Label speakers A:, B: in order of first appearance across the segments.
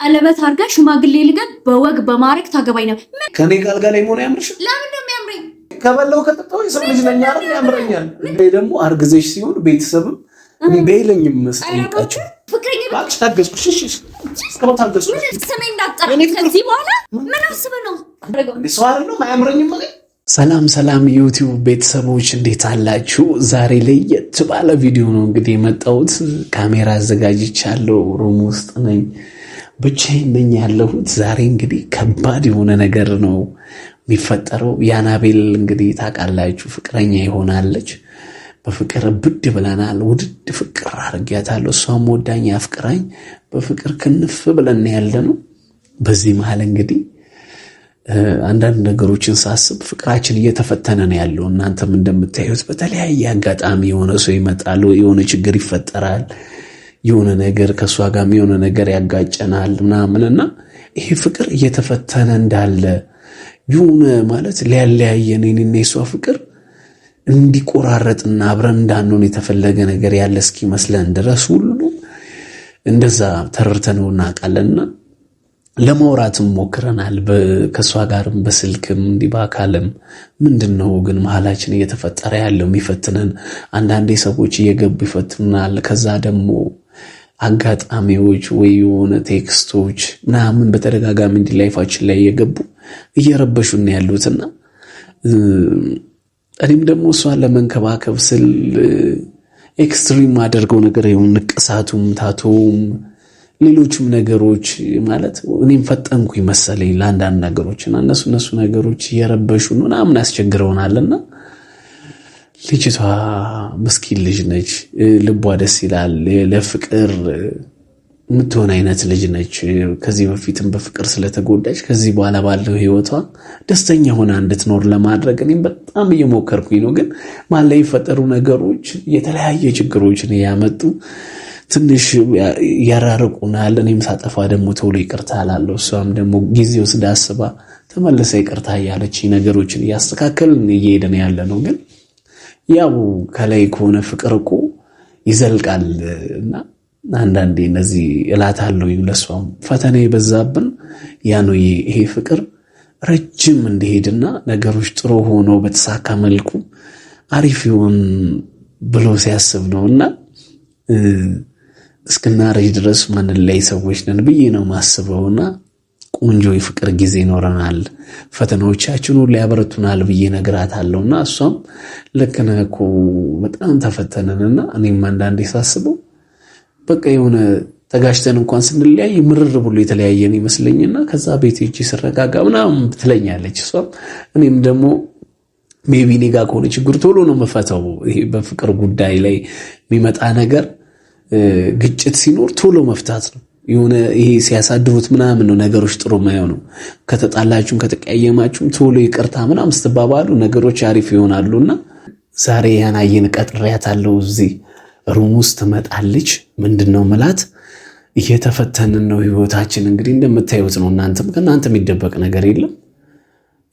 A: ቀለበት አርጋ ሽማግሌ ልገብ በወግ በማረግ ታገባኝ ነው።
B: ከኔ ጋር ላይ ሆነ ያምርሽ?
A: ለምን ነው የሚያምረኝ?
B: ከበላው ከጠጣው የሰው ልጅ ነኝ አይደል? ያምረኛል። እንዴ ደግሞ አርግዘሽ ሲሆን ቤተሰብም በይለኝም መስጠይቃችሁ
A: ፍቅረኛ
B: ባክሽ ታገዝኩሽ። እሺ እስከመታ ታገዝኩሽ።
A: ስሜን እንዳትጠራ ከዚህ በኋላ ምን አስበህ ነው?
B: እንዴ ሰው አይደለም አያምረኝም ማለት።
C: ሰላም ዩቲዩብ ቤተሰቦች እንዴት አላችሁ? ዛሬ ለየት ባለ ቪዲዮ ነው እንግዲህ የመጣሁት። ካሜራ አዘጋጅቻለሁ፣ ሩም ውስጥ ነኝ፣ ብቻዬን ነኝ ያለሁት። ዛሬ እንግዲህ ከባድ የሆነ ነገር ነው የሚፈጠረው። የአናቤል እንግዲህ ታውቃላችሁ ፍቅረኛ ይሆናለች። በፍቅር ብድ ብለናል። ውድድ ፍቅር አድርጊያታለሁ። እሷም ወዳኝ አፍቅራኝ በፍቅር ክንፍ ብለን ያለ ነው። በዚህ መሀል እንግዲህ አንዳንድ ነገሮችን ሳስብ ፍቅራችን እየተፈተነ ነው ያለው። እናንተም እንደምታዩት በተለያየ አጋጣሚ የሆነ ሰው ይመጣል፣ የሆነ ችግር ይፈጠራል፣ የሆነ ነገር ከእሷ ጋር የሆነ ነገር ያጋጨናል ምናምንና ይሄ ፍቅር እየተፈተነ እንዳለ የሆነ ማለት ሊያለያየን እኔና የሷ ፍቅር እንዲቆራረጥና አብረን እንዳንሆን የተፈለገ ነገር ያለ እስኪመስለን ድረስ ሁሉ እንደዛ ተረድተነው እናውቃለንና ለማውራትም ሞክረናል። ከሷ ጋርም በስልክም እንዲህ በአካልም ምንድነው ግን መሀላችን እየተፈጠረ ያለው የሚፈትነን? አንዳንዴ ሰዎች እየገቡ ይፈትኑናል። ከዛ ደግሞ አጋጣሚዎች ወይ የሆነ ቴክስቶች ምናምን በተደጋጋሚ እንዲህ ላይፋችን ላይ እየገቡ እየረበሹን ያሉትና እኔም ደግሞ እሷን ለመንከባከብ ስል ኤክስትሪም አደርገው ነገር ይሁን ንቅሳቱም ታቶም ሌሎችም ነገሮች ማለት እኔም ፈጠንኩኝ መሰለኝ ለአንዳንድ ነገሮችና እነሱ ነገሮች እየረበሹን ምናምን ያስቸግረውናልና ልጅቷ ምስኪን ልጅ ነች። ልቧ ደስ ይላል። ለፍቅር የምትሆን አይነት ልጅ ነች። ከዚህ በፊትም በፍቅር ስለተጎዳች ከዚህ በኋላ ባለው ህይወቷ ደስተኛ ሆና እንድትኖር ለማድረግ እኔም በጣም እየሞከርኩኝ ነው። ግን ማለ የፈጠሩ ነገሮች የተለያየ ችግሮችን ያመጡ ትንሽ ያራርቁናል። እኔም ሳጠፋ ደግሞ ቶሎ ይቅርታ አላለሁ። እሷም ደግሞ ጊዜው ስዳስባ ተመለሰ ይቅርታ እያለች ነገሮችን እያስተካከልን እየሄድን ያለ ነው። ግን ያው ከላይ ከሆነ ፍቅር እኮ ይዘልቃል እና አንዳንዴ እነዚህ እላታለሁ ለሷም ፈተና የበዛብን ያ ነው። ይሄ ፍቅር ረጅም እንዲሄድና ነገሮች ጥሩ ሆኖ በተሳካ መልኩ አሪፍ ይሆን ብሎ ሲያስብ ነውና እስክናረጅ ድረስ ማንን ላይ ሰዎች ነን ብዬ ነው ማስበውና ቆንጆ የፍቅር ጊዜ ይኖረናል። ፈተናዎቻችን ሁሉ ያበረቱናል ብዬ ነግራታለሁና እሷም ልክ ነህ እኮ በጣም ተፈተነንና እኔም አንዳንዴ ሳስበው በቃ የሆነ ተጋጭተን እንኳን ስንለያይ ምርር ብሎ የተለያየን ይመስለኝና ከዛ ቤት ሂጂ ስረጋጋ ምናምን ትለኛለች እሷም። እኔም ደግሞ ሜቢ እኔ ጋር ከሆነ ችግር ቶሎ ነው መፈታው። ይሄ በፍቅር ጉዳይ ላይ የሚመጣ ነገር ግጭት ሲኖር ቶሎ መፍታት ነው። የሆነ ይሄ ሲያሳድሩት ምናምን ነው ነገሮች ጥሩ ማየው። ከተጣላችሁም ከተቀያየማችሁም ቶሎ ይቅርታ ምናምን ስትባባሉ ነገሮች አሪፍ ይሆናሉና ዛሬ ያናየን ቀጥሬያታለሁ። እዚህ ሩም ውስጥ ትመጣለች። ምንድነው መላት እየተፈተንን ነው ህይወታችን። እንግዲህ እንደምታዩት ነው። እናንተም ከእናንተ የሚደበቅ ነገር የለም።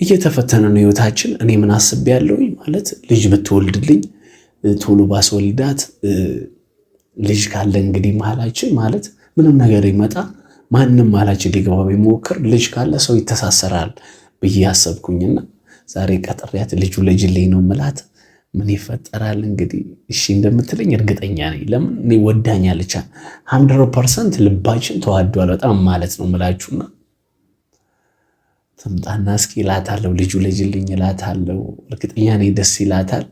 C: እየተፈተንን ነው ህይወታችን። እኔ ምን አስቤያለሁ ማለት ልጅ ብትወልድልኝ ቶሎ ባስወልዳት ልጅ ካለ እንግዲህ መሀላችን ማለት ምንም ነገር ይመጣ ማንም መሀላችን ሊገባ ቢሞክር ልጅ ካለ ሰው ይተሳሰራል ብዬ አሰብኩኝና ዛሬ ቀጥሬያት ልጁ ልጅልኝ ነው ምላት። ምን ይፈጠራል እንግዲህ እሺ እንደምትለኝ እርግጠኛ ነኝ። ለምን እኔ ወዳኛለች 100% ልባችን ተዋዷል በጣም ማለት ነው ምላችሁና ትምጣና እስኪ እላታለሁ ልጁ ልጅልኝ እላታለሁ። እርግጠኛ ነኝ ደስ ይላታል።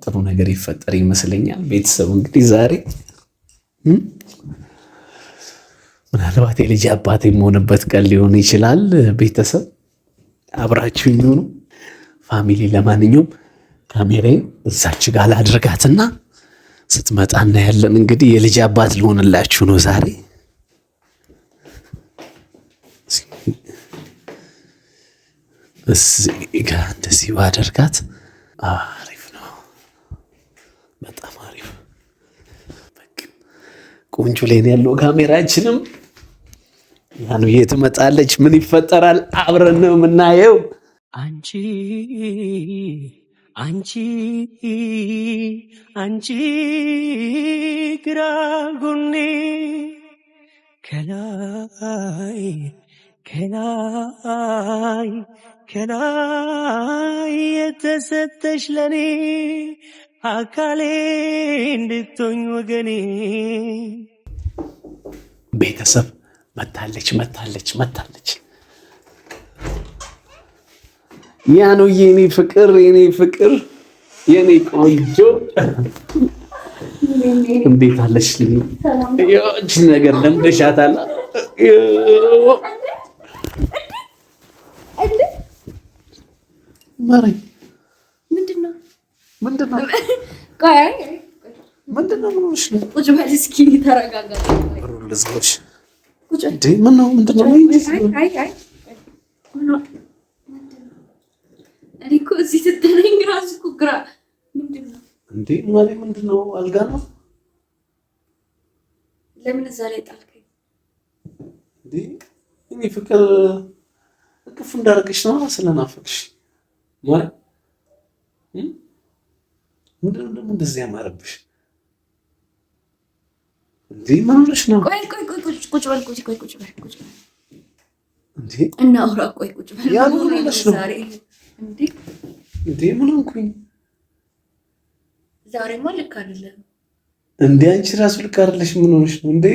C: ጥሩ ነገር ይፈጠር ይመስለኛል። ቤተሰብ እንግዲህ ዛሬ ምናልባት የልጅ አባት የምሆንበት ቀን ሊሆን ይችላል። ቤተሰብ አብራችሁኝ ሁኑ ፋሚሊ። ለማንኛውም ካሜራዬን እዛች ጋር ላድርጋትና ስትመጣ እናያለን። እንግዲህ የልጅ አባት ልሆንላችሁ ነው ዛሬ። እዚህ ጋር እንደዚህ ባደርጋት አሪፍ ነው፣ በጣም አሪፍ። በቃ ቆንጆ ላይ ነው ያለው ካሜራችንም። ያኑ ትመጣለች። ምን ይፈጠራል አብረን ነው የምናየው።
D: አንቺ አንቺ አንቺ ግራ ጎኔ ከላይ ከላይ ከላይ የተሰጠሽ ለኔ አካሌ እንድትሆኝ ወገኔ።
C: ቤተሰብ መታለች። ያ ነው የኔ ፍቅር የኔ ቆንጆ እንዴት አለሽ? ይህች ነገር ለምደሻታል። ማረኝ። ምንድነው? ምንድነው? ምን ሆነሽ ነው?
A: ቁጭ በል እስኪ ተረጋጋ።
C: ልዝጋሽ እንዴ? ምነው? ምንድነው?
A: እኔ እኮ እዚህ ስትለኝ እራሱ እኮ ግራ ምንድነው
C: እንዴ? ማለት ምንድነው? አልጋ ነው?
A: ለምን እዛ ላይ ጣልከኝ
C: እንዴ? እኔ ፍቅር እቅፍ እንዳደረገሽ ነው ስለናፈቅሽ ማለት ምንድነው ደግሞ እንደዚህ ያማረብሽ እንዴ? ምን ሆነሽ ነው?
A: ቆይ ቁጭ በል
C: እንዴ
A: እናውራ። ቆይ ቁጭ በል
C: ያ ምን ሆነሽ ነው
A: ዛሬ? እንዴ
C: ምን ሆንኩኝ?
A: ዛሬማ ልክ አይደለም
C: እንዴ? አንቺ ራሱ ልክ አይደለሽ። ምን ሆነሽ ነው እንዴ?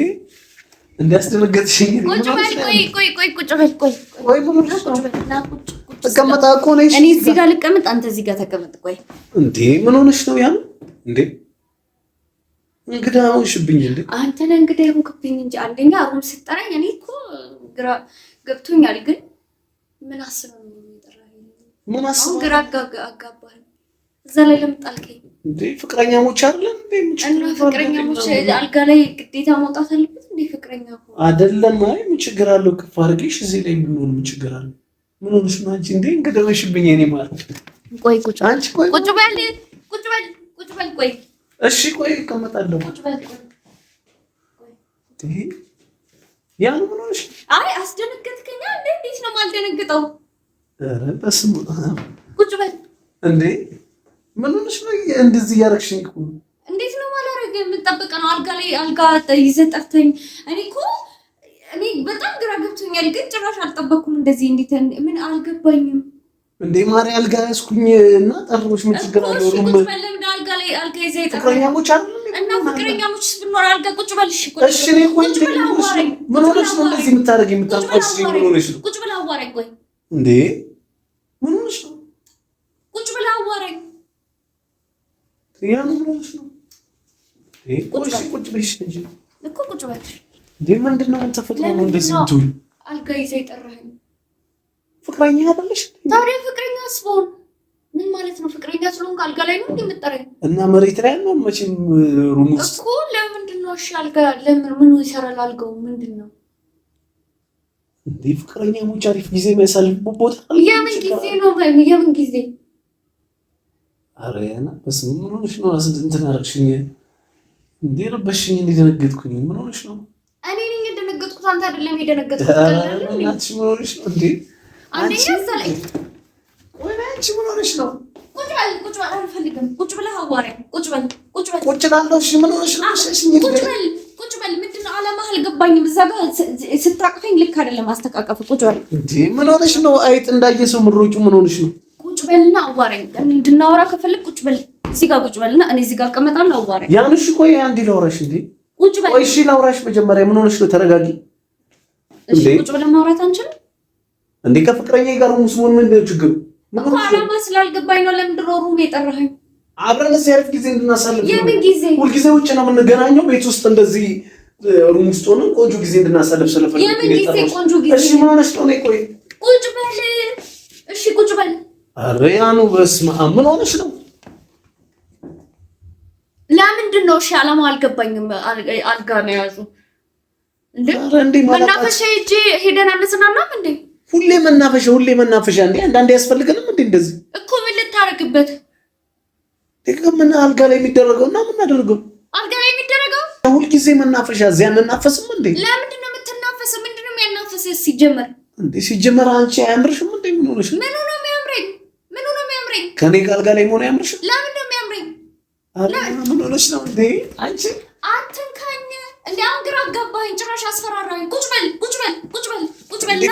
C: እንዲያስደነገጥሽኝ።
A: ቁጭ በል ቁጭ በል
C: ቆይ ምን ሆነሽ ነው? ተቀመጣ እኮ ነሽ።
A: እኔ እዚህ ጋር ልቀመጥ፣ አንተ እዚህ ጋር ተቀመጥ። ቆይ
C: እንዴ ምን ሆነሽ ነው? ያን እንዴ እንግዳ ሆንሽብኝ እንዴ?
A: አንተ ነህ እንግዳ የሆንክብኝ እንጂ አንደኛ አሁን ስጠራኝ እኔ እኮ ግራ ገብቶኛል። ግን ምን አስበህ ነው የጠራኸኝ?
C: ምን አስበህ?
A: ግራ አጋባህ። እዛ ላይ ለምን ጣልከኝ
C: እንዴ? ፍቅረኛሞች አይደለም እንዴ?
A: እና ፍቅረኛሞች አልጋ ላይ ግዴታ መውጣት አለበት እንዴ? ፍቅረኛ
C: አይደለም። አይ ምን ችግር አለው? ከፍ አድርጌሽ እዚህ ላይ ምን ችግር አለው? ምን ሆነሽ ነው አንቺ? እንዴ እንግዳ ሆንሽብኝ። እኔ ማለት
A: ቆይ ቁጭ
C: አንቺ ቆይ
A: ቁጭ በል ቆይ
C: እሺ ቆይ እቀመጣለሁ።
A: ቁጭ በል
C: ቆይ ያን ምን ሆነሽ?
A: አይ አስደነገጥከኝ። እንዴት ነው የማልደነግጠው?
C: ኧረ በስመ አብ።
A: ቁጭ በል
C: እንዴ ምን ሆነሽ ነው እንደዚህ ያረክሽኝ? እኮ
A: እንዴት ነው ማላረግ? የምጠብቀ ነው አልጋ ይዘህ ጠርተኝ። እኔ በጣም ግራ ገብቶኛል። ግን ጭራሽ አልጠበኩም እንደዚህ። እንዴት ምን አልገባኝም።
C: እንዴ ማሪ አልጋ ያስኩኝ እና ጠርቶሽ ምን ችግር አለው?
A: ቁጭ በል ለምን አልጋ ይዘህ ጠርተኝ?
C: ፍቅረኛሞች አይደለም
A: እና ፍቅረኛሞች ብንኖር አልጋ ቁጭ በል።
C: እሺ እኔ ቆይ ምን ሆነሽ ነው እንደዚህ የምታደርጊኝ? የምታንቋሽሽኝ ምን ሆነሽ ነው?
A: ቁጭ ብለህ አዋራኝ። ቆይ
C: እንዴ ምን ሆነሽ ነው?
A: ቁጭ ብለህ አዋራኝ።
C: ያን ምን ሆነሽ ነው? ቁጭ በይሽ እንጂ
A: እኮ ቁጭ በል።
C: እንዴ ምንድን ነው ተፈጥሮ ነው እንደዚህ የምትውይ?
A: አልጋ ይዘህ የጠራኸኝ
C: ፍቅረኛ አይደለሽ?
A: ታዲያ ፍቅረኛ ስሆን ምን ማለት ነው? ፍቅረኛ ስለሆንክ አልጋ ላይ ነው እንደምትጠራኝ?
C: እና መሬት ላይ ነው መቼም ሩም ውስጥ
A: እኮ ለምንድን ነው? እሺ አልጋ ለምን ምን ይሰራል አልጋው? ምንድን ነው
C: እንዴ? ፍቅረኛሞች አሪፍ ጊዜ የሚያሳልፉበት ቦታ
A: የምን ጊዜ ነው? የምን ጊዜ?
C: ኧረ ያና በስመ ምን ሆነሽ ነው? እንትን አደረግሽኝ እንዴ? ረበሽኝ እንዴ? ደነገጥኩኝ። ምን ሆነሽ ነው?
A: እኔ ነኝ የደነገጥኩት፣ አንተ አይደለም የደነገጥኩት።
C: አንቺ ምን ሆነሽ ነው እንዴ?
A: አንደኛ እዛ ላይ
C: ወይ አንቺ ምን ሆነሽ ነው?
A: ቁጭ በል አልፈልግም። ቁጭ ብለህ አዋራኝ። ቁጭ በል
C: ቁጭ ላለሁ። እሺ ምን ሆነሽ ነው?
A: ቁጭ በል ምንድን ነው አላማህ? አልገባኝም። እዛ ጋር ስታቅፈኝ ልክ አይደለም አስተቃቀፍ። ቁጭ በል
C: እንዴ ምን ሆነሽ ነው? አይጥ እንዳየ ሰው ምሮጩ ምን ሆነሽ ነው?
A: ቁጭ በልና አዋራኝ። እንድናወራ ከፈለግ ቁጭ በል። እዚህ ጋር ቁጭ በልና እኔ እዚህ ጋር እቀመጣለሁ። አዋራኝ።
C: ያንሽ ቆይ አንዴ ላውራሽ እንዴ?
A: ቁጭ በል።
C: ቆይ እሺ ላውራሽ መጀመሪያ። ምን ሆነሽ ነው? ተረጋጊ።
A: እሺ ቁጭ ብለን ማውራት አንችልም
C: እንዴ? ከፍቅረኛዬ ጋር ሙስሙን ምን ችግር
A: እኮ አላማ ስላልገባኝ ነው። ለምንድን ነው ሩም የጠራኸኝ?
C: አብረን እዚህ አሪፍ ጊዜ እንድናሳልፍ።
A: የምን ጊዜ?
C: ሁልጊዜ ውጭ ነው የምንገናኘው። ቤት ውስጥ እንደዚህ ሩም ውስጥ ሆነን ቆንጆ ጊዜ እንድናሳልፍ ስለፈለኩ።
A: የምን ጊዜ ቆንጆ ጊዜ?
C: እሺ ምን ሆነሽ ነው? ቆይ
A: ቁጭ በል። እሺ ቁጭ በል።
C: ኧረ ያኑ በስመ አብ ምን ሆነሽ ነው?
A: ለምንድን ነው? እሺ አላማው አልገባኝም። አልጋ ነው የያዙ እንዴ? መናፈሻ ሄደን አንዝናናም እንዴ?
C: ሁሌ መናፈሻ እንዴ? አንዳንዴ ያስፈልገንም እንዴ? እንደዚህ
A: እኮ ምን ልታረግበት?
C: ምን አልጋ ላይ የሚደረገው እና ምን አደረገው?
A: አልጋ ላይ የሚደረገው
C: ሁልጊዜ መናፈሻ። እዚያ እንናፈስም እንዴ?
A: ለምንድን ነው የምትናፈሰው? ምንድን ነው የሚያናፈስህ ሲጀመር?
C: እንዴ ሲጀመር አንቺ አያምርሽም እንዴ? ምን ሆነሽ?
A: ምኑ ነው የሚያምረኝ?
C: ከኔ ጋር አልጋ ላይ መሆን አያምርሽም?
A: ለምን ነው የሚያምረኝ?
C: ምን ሆነሽ ነው እንዴ? አንቺ
A: አትንካኝ። እንዲያው ግራ ገባኝ። ጭራሽ አስፈራራኝ። ቁጭ በል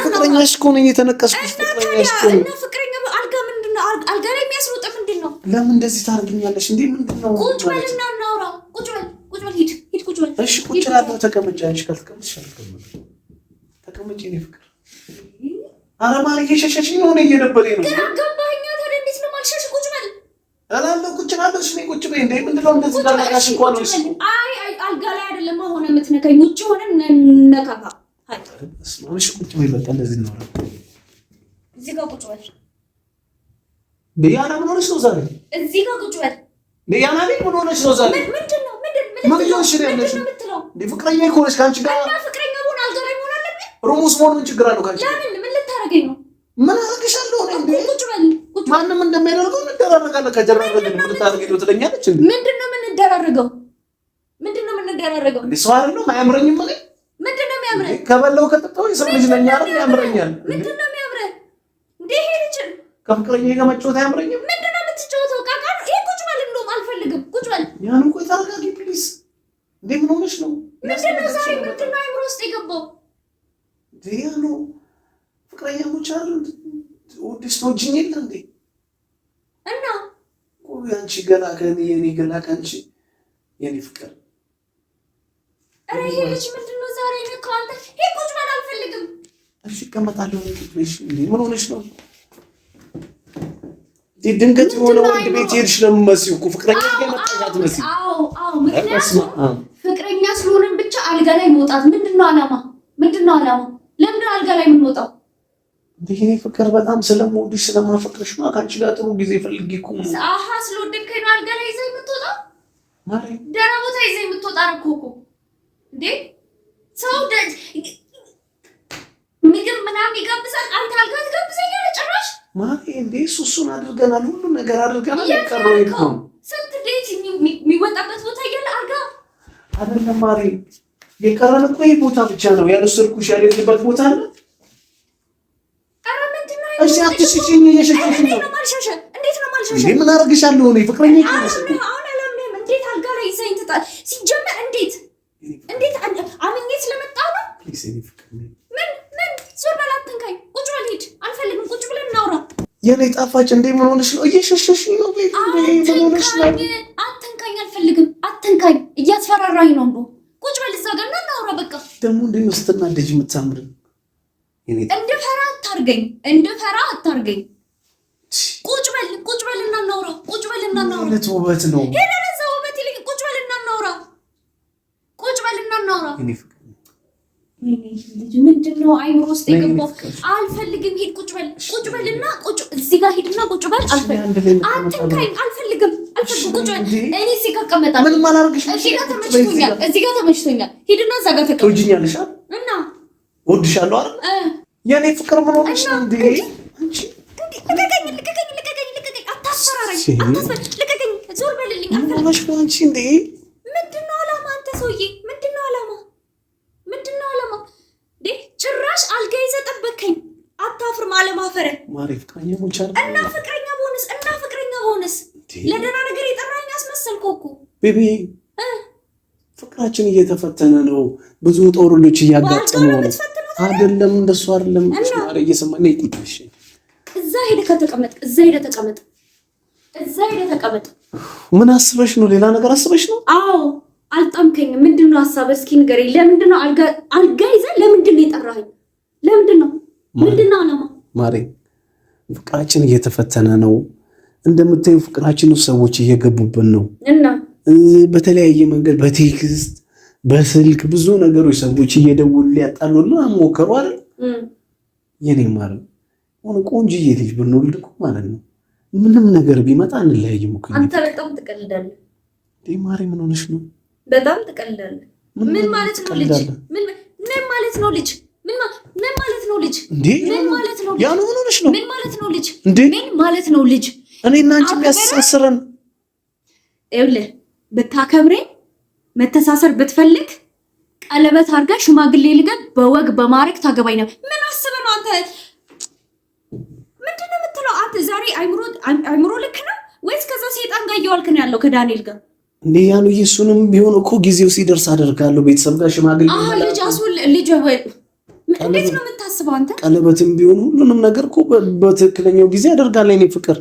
B: ፍቅረኛሽ እኮ ነኝ የተነቀስኩት። ፍቅረኛሽ እኮ ነኝ።
A: እና ፍቅረኛ አልጋ ምንድነው? አልጋ ላይ የሚያስሩጥ ምንድነው?
B: ለምን እንደዚህ ታርግኛለሽ እንዴ? ምንድነው?
A: ቁጭ በልና እናውራ። ቁጭ በል ሂድ ቁጭ በል።
B: እሺ ቁጭ እላለሁ። ተቀመጪ። አንቺ ካልተቀመጥሽ አልቀመጥም። ተቀመጪ። እኔ ፍቅር ኧረ ማርዬ እየሸሸሽኝ ነው። እየደበረኝ ነው።
A: ግራ ገባኝ። ታዲያ እንዴት ነው የማልሸሽ? ቁጭ በል
B: እላለሁ። ቁጭ እላለሁ። እሺ ቁጭ በይ። እንዴ ምንድነው እንደዚህ ዳላጋሽ እንኳን ነው?
A: አይ አልጋ ላይ አይደለም አሁን የምትነካኝ። ውጭ ሆነን ነካካ።
B: እሺ ቁጭ በይ። በቃ እንደዚህ ነው።
A: እዚህ ጋር ቁጭ በል።
B: ዲያና ምን ሆነሽ ነው ዛሬ?
A: እዚህ ጋር ቁጭ በል።
B: ዲያና ምን ሆነሽ ነው ዛሬ?
A: ምንድነው የምትለው?
B: ፍቅረኛ እኮ ነሽ። ከአንቺ ጋር
A: እና ፍቅረኛ ሆነ አልጋ ላይ መሆን አለብኝ?
B: ሩሙስ መሆን ምን ችግር አለው? ከአንቺ
A: ለምን ምን ልታረገኝ ነው?
B: ምን አደርግሻለሁ? እንዴ
A: ቁጭ በል።
B: ማንም እንደሚያደርገው እንደራረጋለን። ከጀራረግን ምን ልታረጊ ነው ትለኛለች እንዴ?
A: ምንድነው የምንደራረገው?
B: እንዴ ሰው አይደለም አያምረኝም ማለት
A: ምንድነው የሚያምረኝ?
B: ከበላው ከጠጣው የሰው ልጅ ነኝ አይደል? ያምረኛል።
A: ምንድነው የሚያምረኝ? እንዴ ይሄ ልጅ
B: ከፍቅረኛዬ ጋር መጫወት አያምረኝም?
A: ምንድነው የምትጫወተው? ቃቃ ነው ይሄ። ቁጭ በል። እንደውም አልፈልግም። ቁጭ በል።
B: ያን ቆይ ተረጋጊ ፕሊዝ። እንዴ ምን ሆነሽ ነው?
A: ምንድነው ዛሬ ምንድነው አይምሮ ውስጥ የገባው?
B: ዲያኑ ፍቅረኛሞች አይደል? ወዲስ ተወጂኝ የለ እንዴ?
A: እና
B: ቆይ አንቺ ገና ከኔ የኔ ገና ከአንቺ የኔ ፍቅር
A: አረ ይሄ ልጅ ምንድነው ዛሬ ነካው? አንተ ይሄ ቁጭ በል። አልፈልግም።
B: እሺ እቀመጣለሁ። እንዴ ምን ሆነሽ ነው? ድንገት የሆነ ወንድ ቤት ሄድሽ ለምመስዩ እኮ ፍቅረኛ ጋር መጣላት መስይ።
A: አዎ ምክንያቱም ፍቅረኛ ስለሆነን ብቻ አልጋ ላይ መውጣት ምንድነው አላማ? ለምንድን አልጋ ላይ የምንወጣው?
B: ይሄ ፍቅር በጣም ስለምወድሽ ስለማፈቅርሽ ነው። ከአንቺ ጋር ጥሩ ጊዜ ፈልጌ እኮ ነው።
A: አሃ ስለወደድከኝ ነው አልጋ ላይ ይዘህ የምትወጣው?
B: ማሪ
A: ደህና ቦታ ይዘህ የምትወጣ እኮ እንዴ ሰው ምግብ ምናምን ይጋብዛል። አንተ አልጋ ትጋብዘኛለህ ጭራሽ?
B: ማሪ እንዴ እሱን አድርገናል፣ ሁሉ ነገር አድርገናል። የቀረው ይሄ ነው።
A: ስንት ዴት የሚወጣበት ቦታ እያለ አልጋ
B: አይደለም ማሪ። የቀረን እኮ ይሄ ቦታ ብቻ ነው። ያልወሰድኩሽ ያልሄድንበት ቦታ አለ።
A: ኧረ ምንድን ነው?
B: እሺ አትሽጪኝ። እየሸሸሽኝ ነው።
A: እንዴት ነው ማልሸሽ?
B: ምን አደርግሻለሁ? እኔ ፍቅረኛ ይከነስ
A: አሁን አላምንም። እንዴት አልጋ ላይ ይዘኝ ትጣል? ሲጀመር እንዴት አምኜ ስለመጣ ነው። ምን ዞር በል። አትንካኝ። ቁጭ በል ሂድ። አልፈልግም። ቁጭ ብለን እናውራ።
B: የኔ ጣፋጭ እንዴ ምን ሆነሽ ነው? እየሸሸሽኝ ነው። ምን ሆነሽ ነው?
A: አትንካኝ። አልፈልግም። አትንካኝ። እያስፈራራኝ ነው። እንዶ ቁጭ በል እዛ ጋር እናውራ። በቃ
B: ደግሞ እንዴት ነው ስትናደጂ የምታምር?
A: እንድፈራ አታርገኝ። ቁጭ በል እና እናውራ።
B: ማለት ውበት ነው።
A: ሄደን እዛ ውበት ይልቅ ቁጭ በል እና እናውራ። ምንድነው አይምሮ ውስጥ የገባው? አልፈልግም። ሂድ። ቁጭ በልና እዚህ ጋር ሂድና ቁጭ በል። አትንካኝ። አልፈልግም። ቁጭ በል። እኔ እዚህ ጋር እቀመጣለሁ።
B: ምንም አላደርግሽ።
A: እዚህ ጋር ተመችቶኛል። ሂድና እዛ ጋር ተቀመጥ።
B: ትወጂኛለሽ
A: እና
B: እወድሻለሁ አይደል? የኔ ፍቅር ምን ሆነሽ ነው እንዴ? አንቺ
A: ልቀቀኝ። አታስፈራራኝ። ልቀቀኝ። ዞር በልልኝ።
B: ምን ሆነሽ ነው አንቺ እንዴ?
A: ምንድነው ዓላማ? አንተ ሰውዬ ምንድነው ዓላማ? ጭራሽ አልጋ ይዘህ ጠበከኝ። አታፍርም? አለማፈረ
B: ማሪ ፍቅረኛ ሞቻ
A: እና ፍቅረኛ ቦንስ ለደህና ነገር የጠራኝ አስመሰልከው እኮ
B: ቤቢ። ፍቅራችን እየተፈተነ ነው። ብዙ ጦርነቶች እያጋጠሙ ነው። አይደለም እንደሱ አይደለም። ማሪ እየሰማኝ ነው። ይጥሽ
A: እዛ ሄደህ ተቀመጥ።
B: ምን አስበሽ ነው? ሌላ ነገር አስበሽ ነው?
A: አዎ አልጣምከኝም። ምንድነው ሀሳብህ? እስኪ ንገረኝ። ለምንድነው አልጋ ይዘህ ለምንድነው የጠራኸኝ? ምንድነው ዓላማ?
B: ማሪ ፍቅራችን እየተፈተነ ነው። እንደምታዩ ፍቅራችን ውስጥ ሰዎች እየገቡብን ነው
A: እና
B: በተለያየ መንገድ በቴክስት በስልክ ብዙ ነገሮች ሰዎች እየደወሉ ሊያጣሉና ሞከሩ አይደል? የኔ ማሪ ሆነ ቆንጆዬ ልጅ ብንወልድ እኮ ማለት ነው ምንም ነገር ቢመጣ እንለያይም እኮ።
A: አንተ በጣም ትቀልዳለህ።
B: ማሪ ምን ሆነሽ ነው?
A: በጣም ትቀልዳለህ። ምን ማለት ነው ልጅ? ምን ማለት ነው ልጅ? ምን ማለት ነው ልጅ? ምን ማለት ነው?
B: ያ ነው ምን ሆነሽ ነው?
A: ምን ማለት ነው ልጅ?
B: ምን
A: ማለት ነው ልጅ?
B: እኔና አንቺ የሚያስተሳስረን
A: ይኸውልህ፣ ብታከብረኝ መተሳሰር ብትፈልግ ቀለበት አድርጋ ሽማግሌ ልገብ በወግ በማረግ ታገባኝ ነው። ምን አስበህ ነው አንተ? ምንድነው የምትለው አንተ? ዛሬ አይምሮ ልክ ነው ወይስ ከዛ ሴጣን ጋር እየዋልክ ነው ያለው ከዳንኤል ጋር?
B: እንዴ ያኑ ኢየሱስንም ቢሆን እኮ ጊዜው ሲደርስ አደርጋለሁ ቤተሰብ ጋር ሽማግሌ
A: ልጅ እንዴት ነው የምታስበው አንተ?
B: ቀለበትም ቢሆን ሁሉንም ነገር እኮ በትክክለኛው ጊዜ አደርጋለሁ እኔ ፍቅር።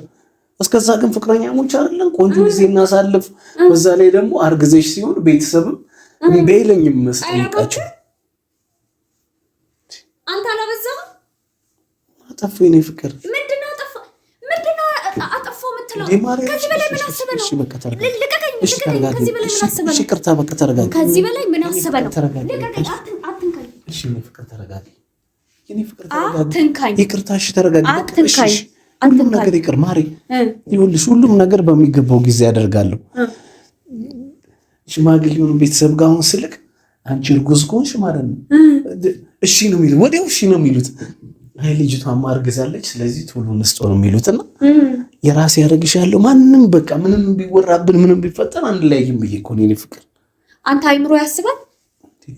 B: እስከዛ ግን ፍቅረኛሞች አይደለን? ቆንጆ ጊዜ እናሳልፍ። በዛ ላይ ደግሞ አርግዘሽ ሲሆን ቤተሰብም እምቢ አይለኝም መስጠይቃቸው።
A: አንተ አላበዛህም?
B: አጠፋሁ እኔ ፍቅር።
A: ምንድነው አጠፋው የምትለው? ከዚህ በላይ ምን አስበህ ነው? ልቀቀኝ። ከዚህ በላይ ምን አስበህ ነው?
B: ይቅርታ በቃ ተረጋጊ።
A: ከዚህ በላይ ምን አስበህ ነው? ልቀቀኝ። አትንካኝ።
B: እሺ እኔ ፍቅር ተረጋጊ። እኔ ፍቅር ተረጋጊ።
A: አትንካኝ።
B: ይቅርታ እሺ ተረጋጊ።
A: አትንካኝ።
B: ሁሉም ነገር ይቅር ማሪ። ይኸውልሽ ሁሉም ነገር በሚገባው ጊዜ ያደርጋለሁ። ሽማግሌውን ቤተሰብ ጋር አሁን ስልክ አንቺ እርጉዝ ከሆንሽ ማለት ነው እሺ ነው የሚሉት፣ ወዲያው እሺ ነው የሚሉት። አይ ልጅቷን ማርገዛለች ስለዚህ ቶሎ እንስጦ ነው የሚሉትና የራሴ ያደርግሻለሁ። ማንም በቃ ምንም ቢወራብን ምንም ቢፈጠር አንድ ላይ ይምዬ እኮ ነው ፍቅር።
A: አንተ አይምሮ ያስባል?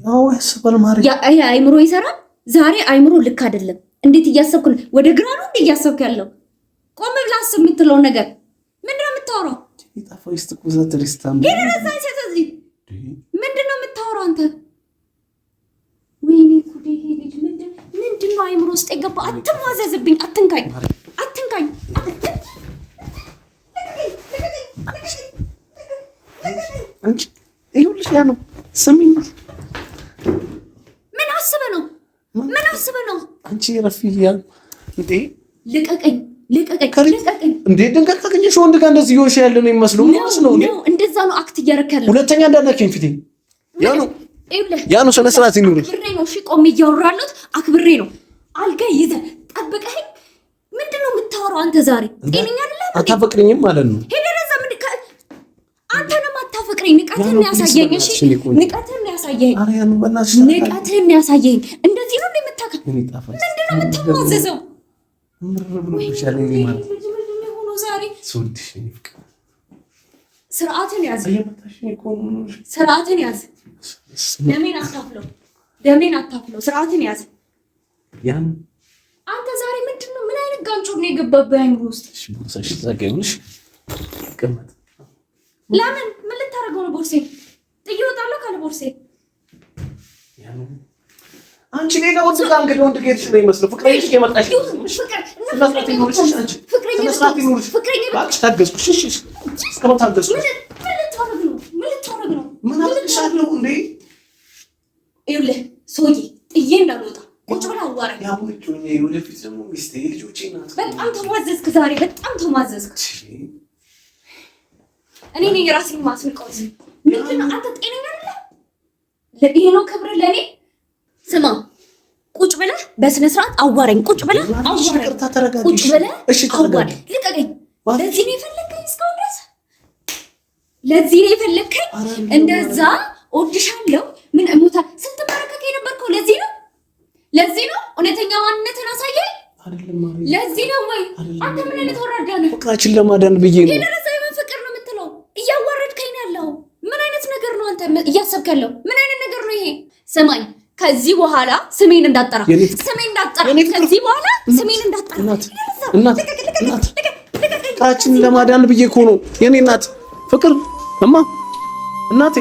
B: አዎ ያስባል ማሪ።
A: ያ አይምሮ ይሰራል። ዛሬ አይምሮ ልክ አይደለም። እንዴት እያሰብክ ነው? ወደ ግራ ነው እንዴ እያሰብክ ያለው? ቆም ብለህ አስብ። የምትለው ነገር ምንድነው የምታወራው?
B: ይጣፋይስት ኩዛት ሪስታም
A: ምንድነው የምታወራው አንተ? ወይኔ ኩዴ ልጅ ምንድነው አይምሮ ውስጥ የገባ? አትማዘዝብኝ። አትንካኝ።
B: አንቺ ይኸውልሽ ያ ነው ስሚኝ።
A: ምን አስበህ ነው? አንቺ
B: ረፊያ እንዴ
A: ልቀቀኝ።
B: እንዴ ደንቀቀኝ። ወንድ ጋር እንደዚህ ይሆንሽ ያለ ነው የሚመስለው። ምን ነው እንዴ?
A: እንደዛ ነው አክት እያደረክ ያለው።
B: ሁለተኛ እንዳናከኝ ፊቴ ያ ነው ስነ ስርዓት ይኑርሽ።
A: አክብሬ ነው እሺ፣ ቆሜ እያወራለሁ አክብሬ ነው። አልጋ ይዘህ ጠብቀኸኝ ምንድነው የምታወራው አንተ? ዛሬ ጤነኛ አይደለም።
B: አታፈቅሪኝም ማለት ነው?
A: ሄደረዛ አንተ ነው የማታፈቅረኝ። ንቀትህን ያሳየኝ። እሺ ንቀትህን ያሳየኝ። ንቀትህን ያሳየኝ። እንደዚህ ነው የምታከ ምንድነው የምትማዘዘው? ስርዓትን ያዝ። ደሜን አታፍለው። ስርዓትን ያዝ። አንተ ዛሬ ምንድነው? ምን አይነት ጋንጮር ነው የገባብህ አይምሮ ውስጥ? ለምን? ምን ልታደርገው ነው? ቦርሴ ጥዬ እወጣለሁ ካለ ቦርሴ
B: አንቺ ሌላ ወንድ ጋር እንግዲህ ወንድ ጌትሽ ነው የሚመስለው። ፍቅረኛሽ የመጣሽ ጥዬ እንዳልወጣ ቁጭ ብላ አዋራኝ። በጣም ተሟዘዝክ ዛሬ፣ በጣም ተሟዘዝክ። እኔ ነኝ የራሴን ማስንቀው። ምንድን ነው አንተ ጤነኛ አይደለም? ይሄ ነው ክብር ለእኔ? ስማ ቁጭ ብለህ በስነ ስርዓት አዋራኝ። ቁጭ ብለህ አዋራኝ። ቁጭ ብለህ አዋራኝ። ልቀቀኝ። ለዚህ ነው የፈለከኝ? እስካሁን ድረስ ለዚህ ነው የፈለከኝ? እንደዛ እወድሻለሁ ምን እሞታ ስትመረከክ የነበርከው ለዚህ ነው? እውነተኛ ማንነትን አሳየኝ። ለዚህ ነው ወይ? አንተ ምን አይነት ወራዳ ነህ? ፍቅራችን ለማዳን ብዬ ነው።
A: የደረሰ የምን ፍቅር ነው የምትለው? እያዋረድከኝ ነው ያለው። ምን አይነት ነገር ነው አንተ እያሰብክ ያለው? ምን አይነት ነገር ነው ይሄ? ስማኝ፣ ከዚህ በኋላ ስሜን እንዳጠራ። ከዚህ በኋላ ስሜን እንዳጠራ።
B: እናት ፍቅራችን ለማዳን ብዬ እኮ ነው የኔ እናት። ፍቅር እማ እናቴ